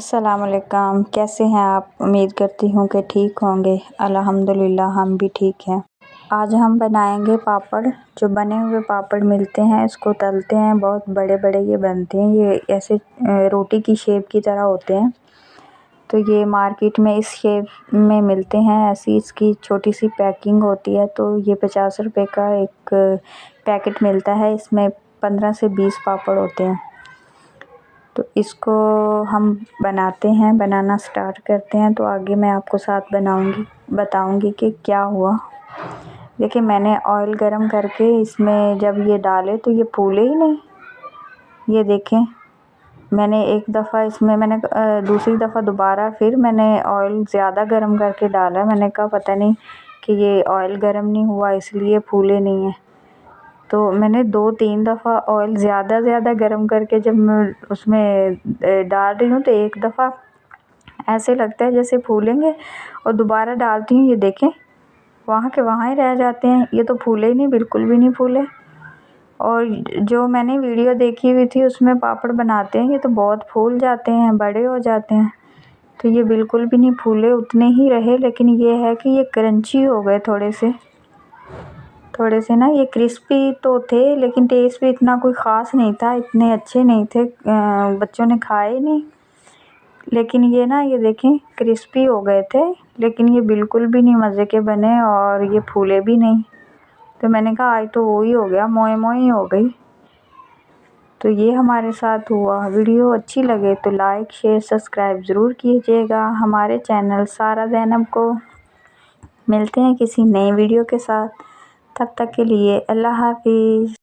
अस्सलामुअलैकुम, कैसे हैं आप। उम्मीद करती हूँ कि ठीक होंगे। अल्हम्दुलिल्लाह हम भी ठीक हैं। आज हम बनाएंगे पापड़। जो बने हुए पापड़ मिलते हैं इसको तलते हैं, बहुत बड़े बड़े ये बनते हैं। ये ऐसे रोटी की शेप की तरह होते हैं। तो ये मार्केट में इस शेप में मिलते हैं। ऐसी इसकी छोटी सी पैकिंग होती है। तो ये 50 रुपए का एक पैकेट मिलता है। इसमें 15 से 20 पापड़ होते हैं। तो इसको हम बनाना स्टार्ट करते हैं। तो आगे मैं आपको साथ बताऊंगी कि क्या हुआ। देखिए, मैंने ऑयल गरम करके इसमें जब ये डाले तो ये फूले ही नहीं। ये देखें, मैंने एक दफ़ा इसमें दूसरी दफ़ा दोबारा फिर मैंने ऑयल ज़्यादा गरम करके डाला। मैंने कहा पता नहीं कि ये ऑयल गरम नहीं हुआ इसलिए फूले नहीं हैं। तो मैंने 2-3 दफ़ा ऑयल ज़्यादा गरम करके जब मैं उसमें डाल रही हूँ तो एक दफ़ा ऐसे लगता है जैसे फूलेंगे, और दोबारा डालती हूँ, ये देखें वहाँ के वहाँ ही रह जाते हैं। ये तो फूले ही नहीं, बिल्कुल भी नहीं फूले। और जो मैंने वीडियो देखी हुई थी उसमें पापड़ बनाते हैं, ये तो बहुत फूल जाते हैं, बड़े हो जाते हैं। तो ये बिल्कुल भी नहीं फूले, उतने ही रहे। लेकिन ये है कि ये क्रंची हो गए थोड़े से ना। ये क्रिस्पी तो थे लेकिन टेस्ट भी इतना कोई ख़ास नहीं था, इतने अच्छे नहीं थे। बच्चों ने खाए नहीं। लेकिन ये ना, ये देखें क्रिस्पी हो गए थे, लेकिन ये बिल्कुल भी नहीं मज़े के बने और ये फूले भी नहीं। तो मैंने कहा आज तो वो ही हो गया, मोए मोए हो गई। तो ये हमारे साथ हुआ। वीडियो अच्छी लगे तो लाइक शेयर सब्सक्राइब ज़रूर कीजिएगा हमारे चैनल सारा ज़ैनब को। मिलते हैं किसी नई वीडियो के साथ, तब तक के लिए अल्लाह हाफिज़।